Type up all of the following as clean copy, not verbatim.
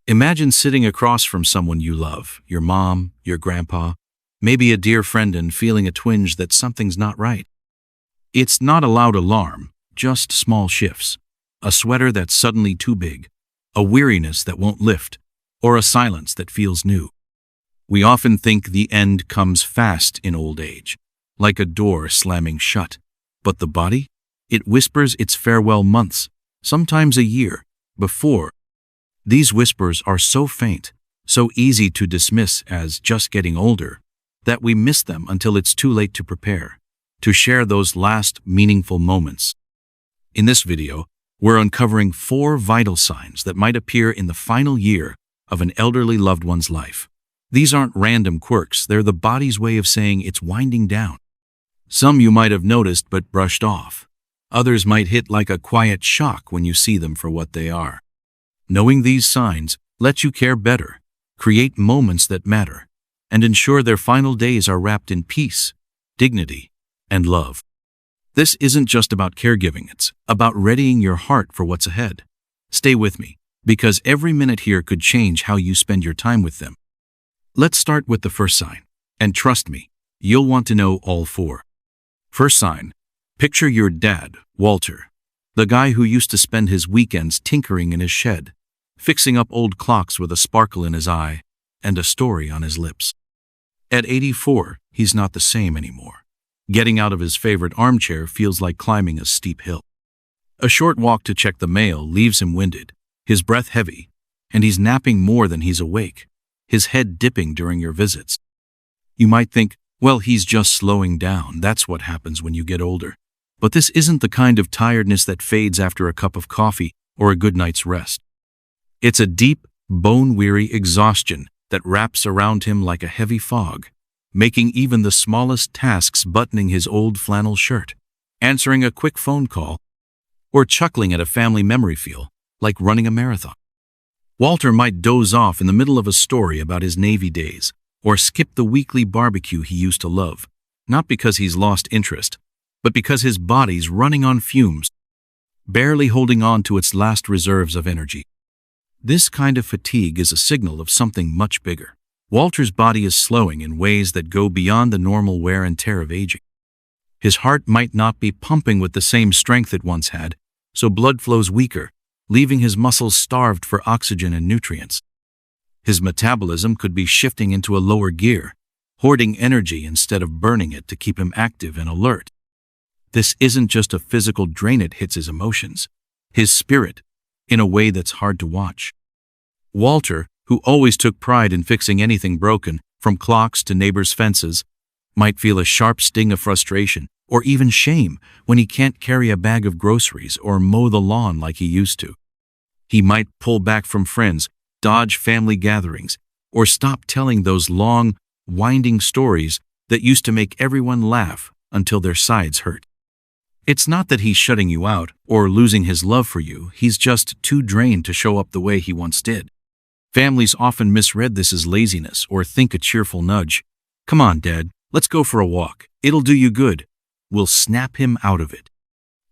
Imagine sitting across from someone you love, your mom, your grandpa, maybe a dear friend, and feeling a twinge that something's not right. It's not a loud alarm, just small shifts. A sweater that's suddenly too big, a weariness that won't lift, or a silence that feels new. We often think the end comes fast in old age, like a door slamming shut. But the body? It whispers its farewell months, sometimes a year, before. These whispers are so faint, so easy to dismiss as just getting older, that we miss them until it's too late to prepare, to share those last meaningful moments. In this video, we're uncovering 4 vital signs that might appear in the final year of an elderly loved one's life. These aren't random quirks, they're the body's way of saying it's winding down. Some you might have noticed but brushed off. Others might hit like a quiet shock when you see them for what they are. Knowing these signs lets you care better, create moments that matter, and ensure their final days are wrapped in peace, dignity, and love. This isn't just about caregiving, it's about readying your heart for what's ahead. Stay with me, because every minute here could change how you spend your time with them. Let's start with the first sign, and trust me, you'll want to know all 4. First sign, picture your dad, Walter, the guy who used to spend his weekends tinkering in his shed, fixing up old clocks with a sparkle in his eye and a story on his lips. At 84, he's not the same anymore. Getting out of his favorite armchair feels like climbing a steep hill. A short walk to check the mail leaves him winded, his breath heavy, and he's napping more than he's awake, his head dipping during your visits. You might think, well, he's just slowing down. That's what happens when you get older. But this isn't the kind of tiredness that fades after a cup of coffee or a good night's rest. It's a deep, bone-weary exhaustion that wraps around him like a heavy fog, making even the smallest tasks, buttoning his old flannel shirt, answering a quick phone call, or chuckling at a family memory feel like running a marathon. Walter might doze off in the middle of a story about his Navy days, or skip the weekly barbecue he used to love, not because he's lost interest, but because his body's running on fumes, barely holding on to its last reserves of energy. This kind of fatigue is a signal of something much bigger. Walter's body is slowing in ways that go beyond the normal wear and tear of aging. His heart might not be pumping with the same strength it once had, so blood flows weaker, leaving his muscles starved for oxygen and nutrients. His metabolism could be shifting into a lower gear, hoarding energy instead of burning it to keep him active and alert. This isn't just a physical drain, it hits his emotions, his spirit, in a way that's hard to watch. Walter, who always took pride in fixing anything broken, from clocks to neighbors' fences, might feel a sharp sting of frustration or even shame when he can't carry a bag of groceries or mow the lawn like he used to. He might pull back from friends, dodge family gatherings, or stop telling those long, winding stories that used to make everyone laugh until their sides hurt. It's not that he's shutting you out or losing his love for you, he's just too drained to show up the way he once did. Families often misread this as laziness or think a cheerful nudge. "Come on, Dad, let's go for a walk. It'll do you good," will snap him out of it.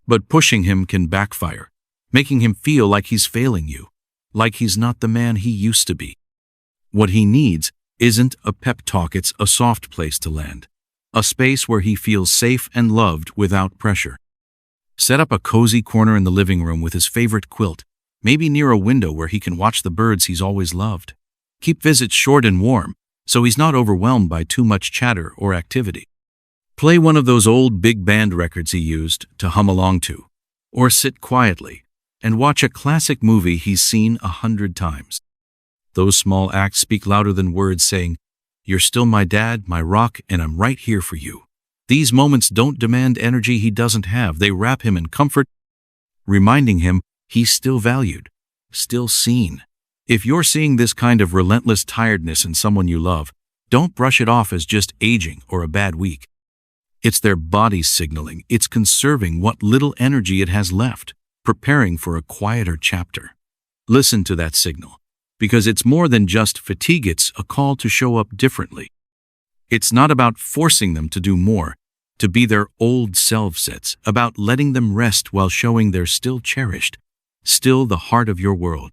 But pushing him can backfire, making him feel like he's failing you, like he's not the man he used to be. What he needs isn't a pep talk, it's a soft place to land, a space where he feels safe and loved without pressure. Set up a cozy corner in the living room with his favorite quilt, maybe near a window where he can watch the birds he's always loved. Keep visits short and warm, so he's not overwhelmed by too much chatter or activity. Play one of those old big band records he used to hum along to, or sit quietly and watch a classic movie he's seen 100 times. Those small acts speak louder than words saying, "You're still my dad, my rock, and I'm right here for you." These moments don't demand energy he doesn't have, they wrap him in comfort, reminding him he's still valued, still seen. If you're seeing this kind of relentless tiredness in someone you love, don't brush it off as just aging or a bad week. It's their body signaling, it's conserving what little energy it has left, preparing for a quieter chapter. Listen to that signal, because it's more than just fatigue, it's a call to show up differently. It's not about forcing them to do more, to be their old selves, it's about letting them rest while showing they're still cherished, still the heart of your world.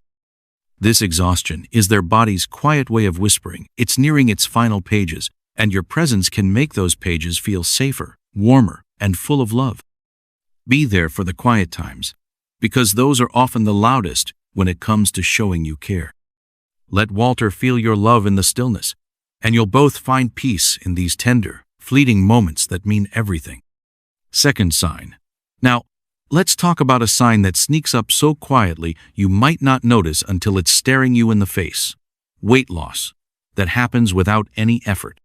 This exhaustion is their body's quiet way of whispering it's nearing its final pages, and your presence can make those pages feel safer, warmer, and full of love. Be there for the quiet times, because those are often the loudest when it comes to showing you care. Let Walter feel your love in the stillness, and you'll both find peace in these tender, fleeting moments that mean everything. Second sign. Now, let's talk about a sign that sneaks up so quietly you might not notice until it's staring you in the face. Weight loss. That happens without any effort.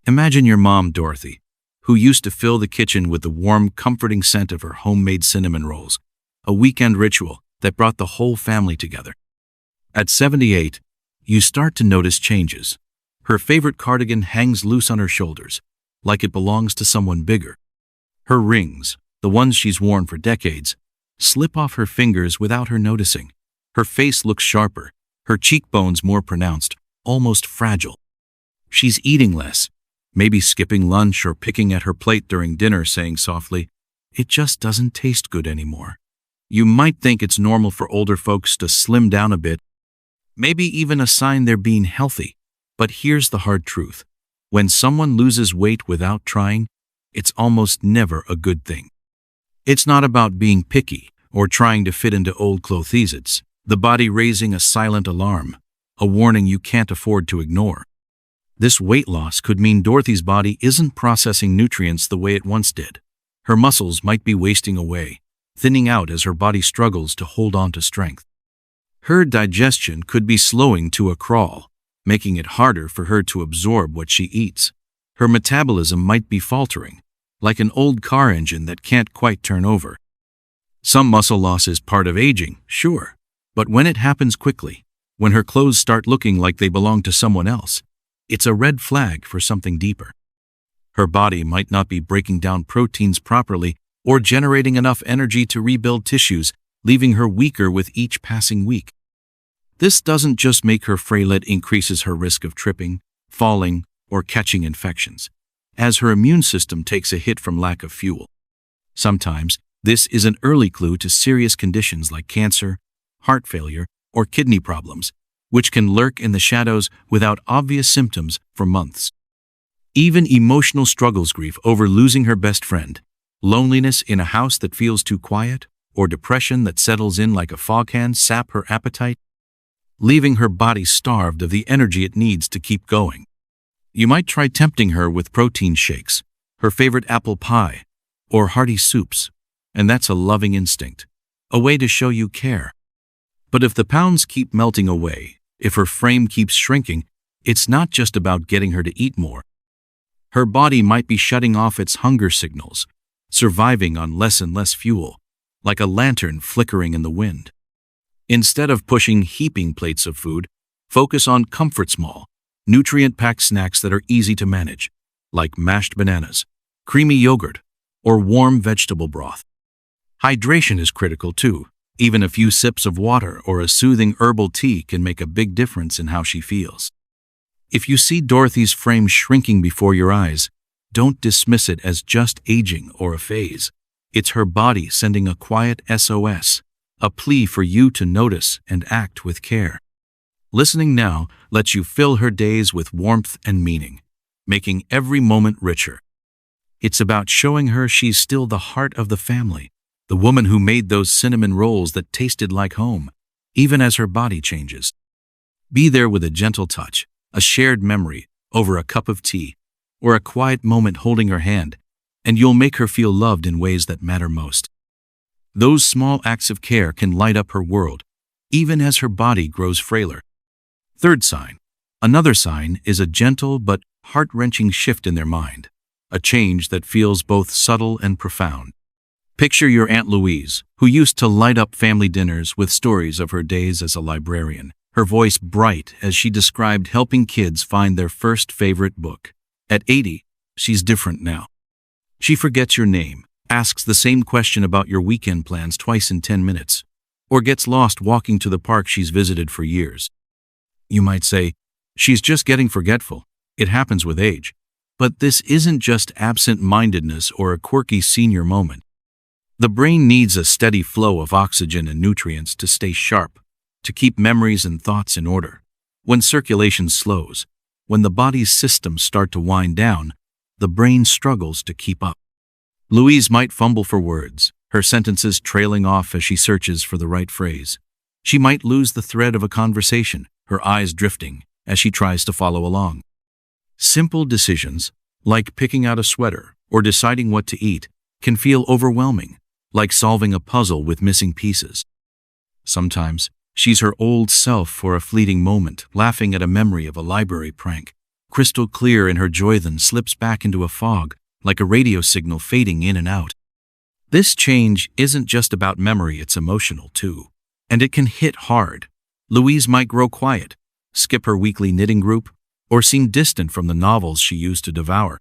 Imagine your mom, Dorothy, who used to fill the kitchen with the warm, comforting scent of her homemade cinnamon rolls, a weekend ritual that brought the whole family together. At 78, you start to notice changes. Her favorite cardigan hangs loose on her shoulders, like it belongs to someone bigger. Her rings, the ones she's worn for decades, slip off her fingers without her noticing. Her face looks sharper, her cheekbones more pronounced, almost fragile. She's eating less, maybe skipping lunch or picking at her plate during dinner, saying softly, "It just doesn't taste good anymore." You might think it's normal for older folks to slim down a bit, maybe even a sign they're being healthy. But here's the hard truth. When someone loses weight without trying, it's almost never a good thing. It's not about being picky or trying to fit into old clothes. It's the body raising a silent alarm, a warning you can't afford to ignore. This weight loss could mean Dorothy's body isn't processing nutrients the way it once did. Her muscles might be wasting away, thinning out as her body struggles to hold on to strength. Her digestion could be slowing to a crawl, making it harder for her to absorb what she eats. Her metabolism might be faltering, like an old car engine that can't quite turn over. Some muscle loss is part of aging, sure, but when it happens quickly, when her clothes start looking like they belong to someone else, it's a red flag for something deeper. Her body might not be breaking down proteins properly or generating enough energy to rebuild tissues, leaving her weaker with each passing week. This doesn't just make her frail, it increases her risk of tripping, falling, or catching infections, as her immune system takes a hit from lack of fuel. Sometimes, this is an early clue to serious conditions like cancer, heart failure, or kidney problems, which can lurk in the shadows without obvious symptoms for months. Even emotional struggles, grief over losing her best friend, loneliness in a house that feels too quiet, or depression that settles in like a fog can sap her appetite, leaving her body starved of the energy it needs to keep going. You might try tempting her with protein shakes, her favorite apple pie, or hearty soups, and that's a loving instinct, a way to show you care. But if the pounds keep melting away, if her frame keeps shrinking, it's not just about getting her to eat more. Her body might be shutting off its hunger signals, surviving on less and less fuel, like a lantern flickering in the wind. Instead of pushing heaping plates of food, focus on comfort small, nutrient-packed snacks that are easy to manage, like mashed bananas, creamy yogurt, or warm vegetable broth. Hydration is critical too. Even a few sips of water or a soothing herbal tea can make a big difference in how she feels. If you see Dorothy's frame shrinking before your eyes, don't dismiss it as just aging or a phase. It's her body sending a quiet SOS, a plea for you to notice and act with care. Listening now lets you fill her days with warmth and meaning, making every moment richer. It's about showing her she's still the heart of the family, the woman who made those cinnamon rolls that tasted like home, even as her body changes. Be there with a gentle touch, a shared memory over a cup of tea, or a quiet moment holding her hand, and you'll make her feel loved in ways that matter most. Those small acts of care can light up her world, even as her body grows frailer. Third sign. Another sign is a gentle but heart-wrenching shift in their mind, a change that feels both subtle and profound. Picture your Aunt Louise, who used to light up family dinners with stories of her days as a librarian, her voice bright as she described helping kids find their first favorite book. At 80, she's different now. She forgets your name, asks the same question about your weekend plans twice in 10 minutes, or gets lost walking to the park she's visited for years. You might say, she's just getting forgetful. It happens with age. But this isn't just absent-mindedness or a quirky senior moment. The brain needs a steady flow of oxygen and nutrients to stay sharp, to keep memories and thoughts in order. When circulation slows, when the body's systems start to wind down, the brain struggles to keep up. Louise might fumble for words, her sentences trailing off as she searches for the right phrase. She might lose the thread of a conversation, her eyes drifting as she tries to follow along. Simple decisions, like picking out a sweater or deciding what to eat, can feel overwhelming, like solving a puzzle with missing pieces. Sometimes, she's her old self for a fleeting moment, laughing at a memory of a library prank. Crystal clear in her joy then slips back into a fog, like a radio signal fading in and out. This change isn't just about memory, it's emotional too. And it can hit hard. Louise might grow quiet, skip her weekly knitting group, or seem distant from the novels she used to devour.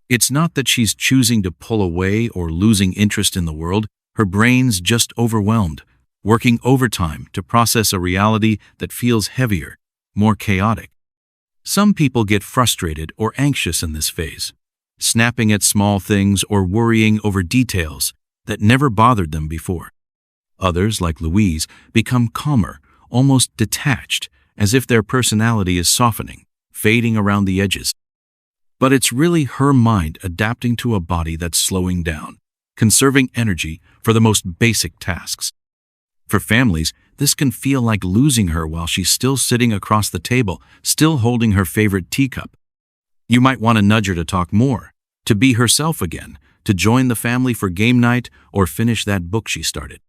It's not that she's choosing to pull away or losing interest in the world, her brain's just overwhelmed, working overtime to process a reality that feels heavier, more chaotic. Some people get frustrated or anxious in this phase, snapping at small things or worrying over details that never bothered them before. Others, like Louise, become calmer, almost detached, as if their personality is softening, fading around the edges. But it's really her mind adapting to a body that's slowing down, conserving energy for the most basic tasks. For families, this can feel like losing her while she's still sitting across the table, still holding her favorite teacup. You might want to nudge her to talk more, to be herself again, to join the family for game night or finish that book she started.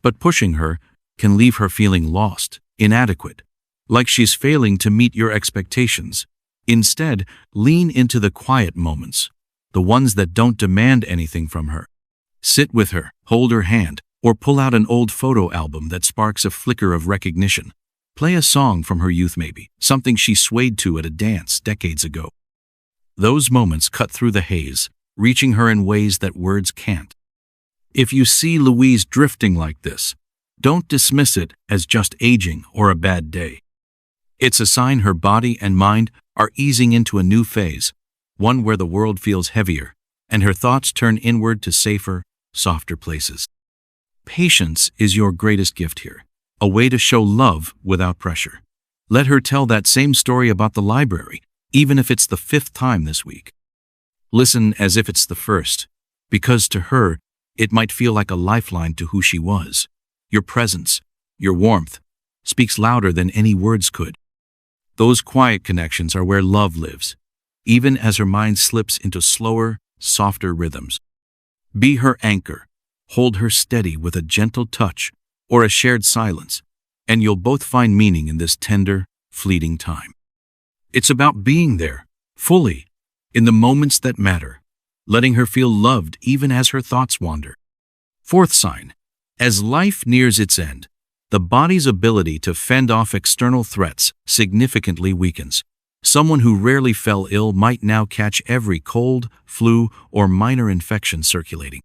But pushing her can leave her feeling lost, inadequate, like she's failing to meet your expectations. Instead, lean into the quiet moments, the ones that don't demand anything from her. Sit with her, hold her hand, or pull out an old photo album that sparks a flicker of recognition. Play a song from her youth maybe, something she swayed to at a dance decades ago. Those moments cut through the haze, reaching her in ways that words can't. If you see Louise drifting like this, don't dismiss it as just aging or a bad day. It's a sign her body and mind are easing into a new phase, one where the world feels heavier, and her thoughts turn inward to safer, softer places. Patience is your greatest gift here, a way to show love without pressure. Let her tell that same story about the library, even if it's the 5th time this week. Listen as if it's the first, because to her, it might feel like a lifeline to who she was. Your presence, your warmth, speaks louder than any words could. Those quiet connections are where love lives, even as her mind slips into slower, softer rhythms. Be her anchor, hold her steady with a gentle touch or a shared silence, and you'll both find meaning in this tender, fleeting time. It's about being there, fully, in the moments that matter, letting her feel loved even as her thoughts wander. 4th sign, as life nears its end, the body's ability to fend off external threats significantly weakens. Someone who rarely fell ill might now catch every cold, flu, or minor infection circulating.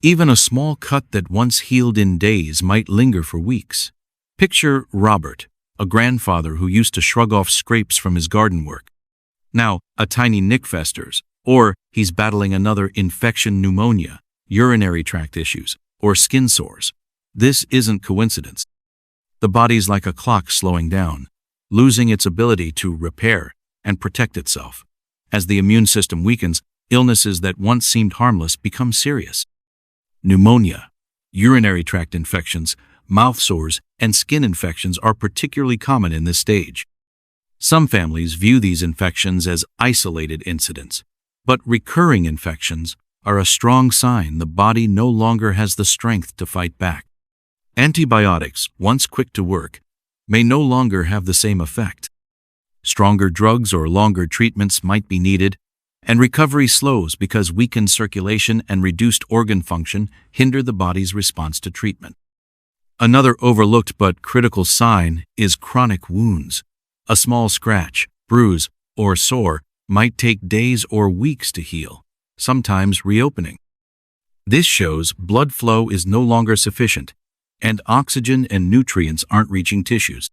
Even a small cut that once healed in days might linger for weeks. Picture Robert, a grandfather who used to shrug off scrapes from his garden work. Now, a tiny nick festers, or he's battling another infection, pneumonia, urinary tract issues, or skin sores. This isn't coincidence. The body's like a clock slowing down, losing its ability to repair and protect itself. As the immune system weakens, illnesses that once seemed harmless become serious. Pneumonia, urinary tract infections, mouth sores, and skin infections are particularly common in this stage. Some families view these infections as isolated incidents, but recurring infections are a strong sign the body no longer has the strength to fight back. Antibiotics, once quick to work, may no longer have the same effect. Stronger drugs or longer treatments might be needed, and recovery slows because weakened circulation and reduced organ function hinder the body's response to treatment. Another overlooked but critical sign is chronic wounds. A small scratch, bruise, or sore might take days or weeks to heal, sometimes reopening. This shows blood flow is no longer sufficient, and oxygen and nutrients aren't reaching tissues.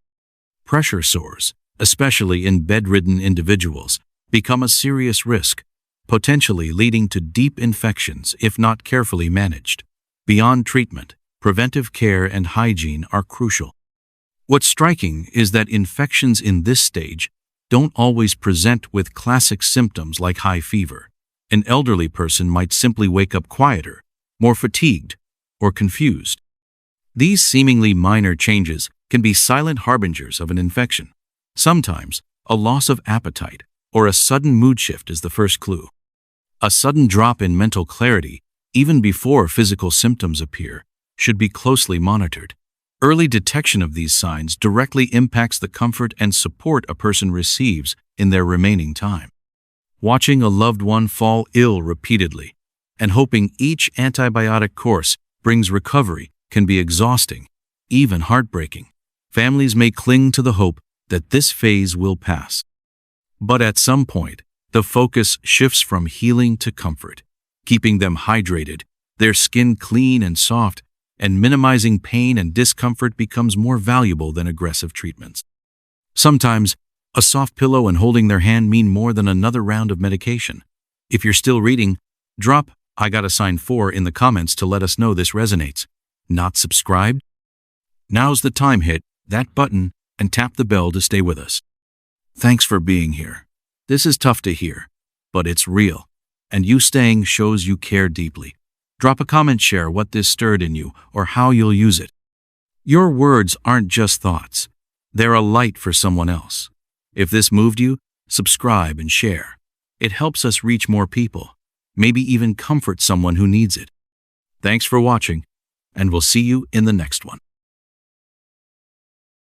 Pressure sores, especially in bedridden individuals, become a serious risk, potentially leading to deep infections if not carefully managed. Beyond treatment, preventive care and hygiene are crucial. What's striking is that infections in this stage don't always present with classic symptoms like high fever. An elderly person might simply wake up quieter, more fatigued, or confused. These seemingly minor changes can be silent harbingers of an infection. Sometimes, a loss of appetite or a sudden mood shift is the first clue. A sudden drop in mental clarity, even before physical symptoms appear, should be closely monitored. Early detection of these signs directly impacts the comfort and support a person receives in their remaining time. Watching a loved one fall ill repeatedly and hoping each antibiotic course brings recovery can be exhausting, even heartbreaking. Families may cling to the hope that this phase will pass. But at some point, the focus shifts from healing to comfort, keeping them hydrated, their skin clean and soft, and minimizing pain and discomfort becomes more valuable than aggressive treatments. Sometimes, a soft pillow and holding their hand mean more than another round of medication. If you're still reading, drop "I got a sign 4" in the comments to let us know this resonates. Not subscribed? Now's the time. Hit that button and tap the bell to stay with us. Thanks for being here. This is tough to hear, but it's real, and you staying shows you care deeply. Drop a comment, share what this stirred in you or how you'll use it. Your words aren't just thoughts. They're a light for someone else. If this moved you, subscribe and share. It helps us reach more people, maybe even comfort someone who needs it. Thanks for watching, and we'll see you in the next one.